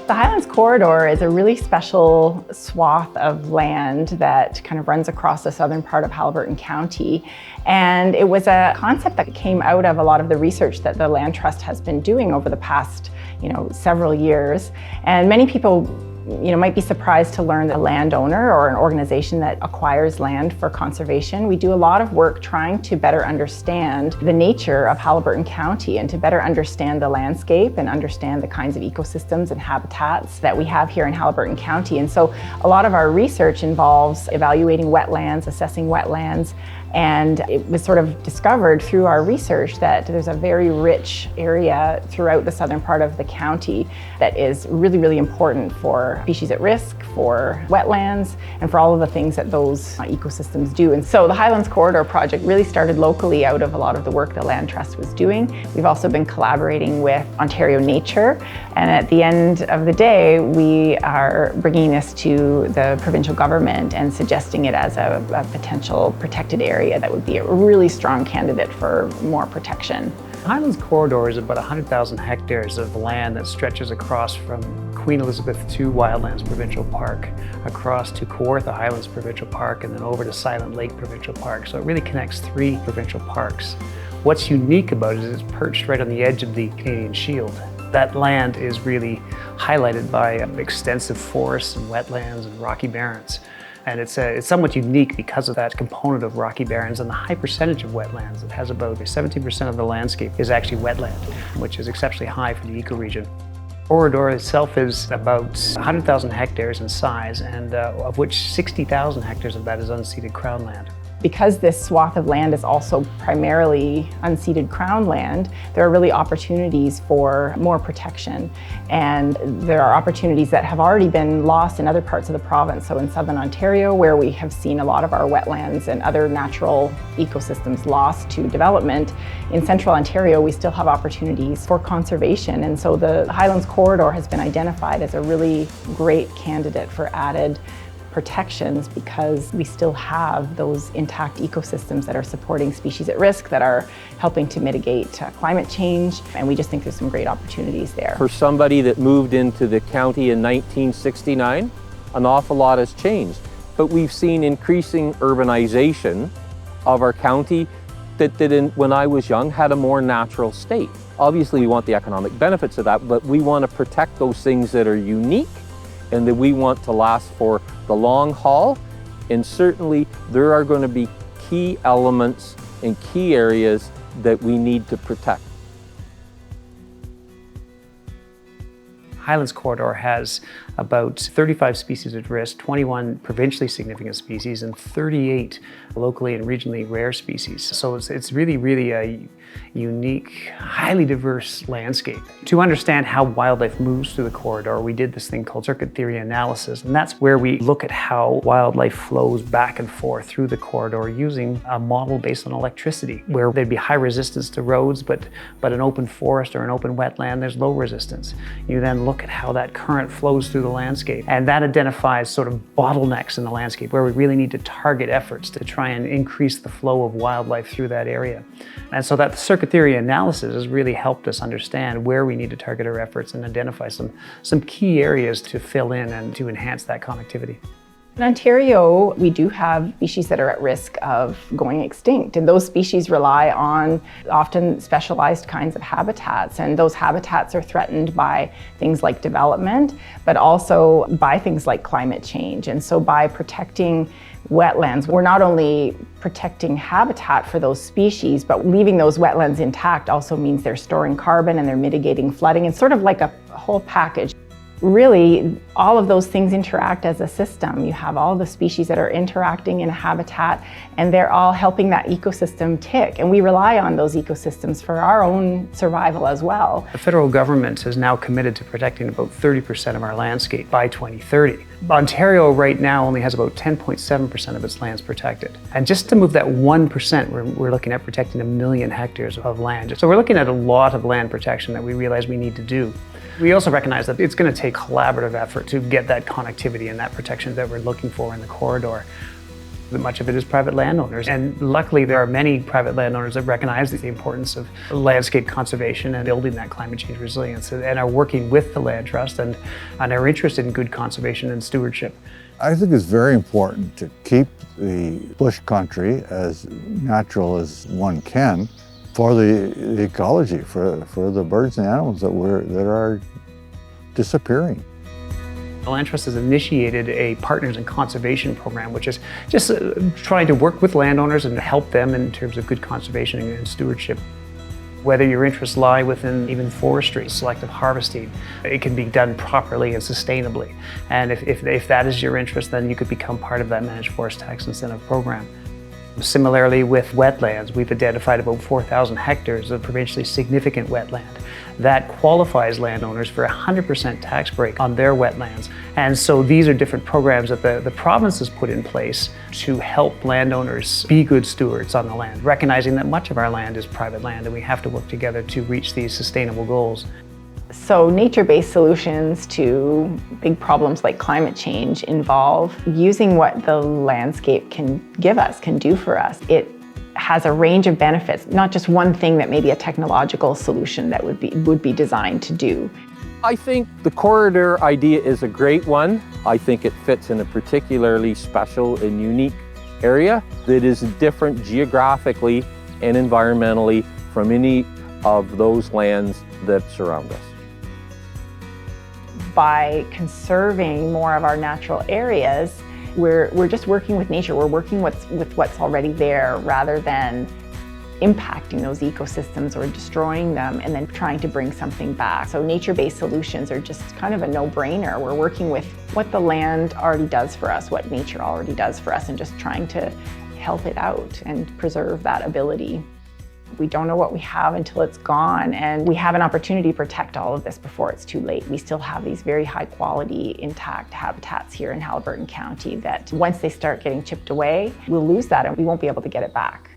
The Highlands Corridor is a really special swath of land that kind of runs across the southern part of Haliburton County. And it was a concept that came out of a lot of the research that the Land Trust has been doing over the past, several years. And many people might be surprised to learn that a landowner or an organization that acquires land for conservation, we do a lot of work trying to better understand the nature of Haliburton County and to better understand the landscape and understand the kinds of ecosystems and habitats that we have here in Haliburton County. And so a lot of our research involves evaluating wetlands, assessing wetlands, and it was sort of discovered through our research that there's a very rich area throughout the southern part of the county that is really, really important for species at risk, for wetlands, and for all of the things that those ecosystems do. And so the Highlands Corridor project really started locally out of a lot of the work the Land Trust was doing. We've also been collaborating with Ontario Nature, and at the end of the day, we are bringing this to the provincial government and suggesting it as a potential protected area that would be a really strong candidate for more protection. Highlands Corridor is about 100,000 hectares of land that stretches across from Queen Elizabeth to Wildlands Provincial Park, across to Kawartha Highlands Provincial Park, and then over to Silent Lake Provincial Park. So it really connects 3 provincial parks. What's unique about it is it's perched right on the edge of the Canadian Shield. That land is really highlighted by extensive forests and wetlands and rocky barrens. And it's somewhat unique because of that component of rocky barrens and the high percentage of wetlands. It has about 17% of the landscape is actually wetland, which is exceptionally high for the ecoregion. The corridor itself is about 100,000 hectares in size, and of which 60,000 hectares of that is unceded Crown land. Because this swath of land is also primarily unceded Crown land, there are really opportunities for more protection. And there are opportunities that have already been lost in other parts of the province. So in southern Ontario, where we have seen a lot of our wetlands and other natural ecosystems lost to development, in central Ontario, we still have opportunities for conservation. And so the Highlands Corridor has been identified as a really great candidate for added protections because we still have those intact ecosystems that are supporting species at risk, that are helping to mitigate climate change, and we just think there's some great opportunities there. For somebody that moved into the county in 1969, an awful lot has changed, but we've seen increasing urbanization of our county that when I was young, had a more natural state. Obviously, we want the economic benefits of that, but we want to protect those things that are unique and that we want to last for the long haul. And certainly there are going to be key elements and key areas that we need to protect. Highlands Corridor has about 35 species at risk, 21 provincially significant species, and 38 locally and regionally rare species. So it's really a unique, highly diverse landscape. To understand how wildlife moves through the corridor, we did this thing called circuit theory analysis, and that's where we look at how wildlife flows back and forth through the corridor using a model based on electricity, where there'd be high resistance to roads, but an open forest or an open wetland, there's low resistance. You then look at how that current flows through the landscape, and that identifies sort of bottlenecks in the landscape where we really need to target efforts to try and increase the flow of wildlife through that area. And so that circuit theory analysis has really helped us understand where we need to target our efforts and identify some key areas to fill in and to enhance that connectivity. In Ontario, we do have species that are at risk of going extinct, and those species rely on often specialized kinds of habitats, and those habitats are threatened by things like development, but also by things like climate change. And so by protecting wetlands, we're not only protecting habitat for those species, but leaving those wetlands intact also means they're storing carbon and they're mitigating flooding. It's sort of like a whole package. Really, all of those things interact as a system. You have all the species that are interacting in a habitat, and they're all helping that ecosystem tick. And we rely on those ecosystems for our own survival as well. The federal government is now committed to protecting about 30% of our landscape by 2030. Ontario right now only has about 10.7% of its lands protected. And just to move that 1%, we're looking at protecting 1 million hectares of land. So we're looking at a lot of land protection that we realize we need to do. We also recognize that it's going to take collaborative effort to get that connectivity and that protection that we're looking for in the corridor. Much of it is private landowners, and luckily there are many private landowners that recognize the importance of landscape conservation and building that climate change resilience, and are working with the Land Trust and are interested in good conservation and stewardship. I think it's very important to keep the bush country as natural as one can for the ecology, for the birds and animals that are disappearing. The Land Trust has initiated a Partners in Conservation program, which is just trying to work with landowners and help them in terms of good conservation and stewardship. Whether your interests lie within even forestry, selective harvesting, it can be done properly and sustainably. And if that is your interest, then you could become part of that Managed Forest Tax Incentive program. Similarly with wetlands, we've identified about 4,000 hectares of provincially significant wetland that qualifies landowners for a 100% tax break on their wetlands. And so these are different programs that the province has put in place to help landowners be good stewards on the land, recognizing that much of our land is private land and we have to work together to reach these sustainable goals. So nature-based solutions to big problems like climate change involve using what the landscape can give us, can do for us. It has a range of benefits, not just one thing that maybe a technological solution that would be designed to do. I think the corridor idea is a great one. I think it fits in a particularly special and unique area that is different geographically and environmentally from any of those lands that surround us. By conserving more of our natural areas, we're just working with nature. We're working with what's already there rather than impacting those ecosystems or destroying them and then trying to bring something back. So nature-based solutions are just kind of a no-brainer. We're working with what the land already does for us, what nature already does for us, and just trying to help it out and preserve that ability. We don't know what we have until it's gone, and we have an opportunity to protect all of this before it's too late. We still have these very high quality intact habitats here in Haliburton County that once they start getting chipped away, we'll lose that and we won't be able to get it back.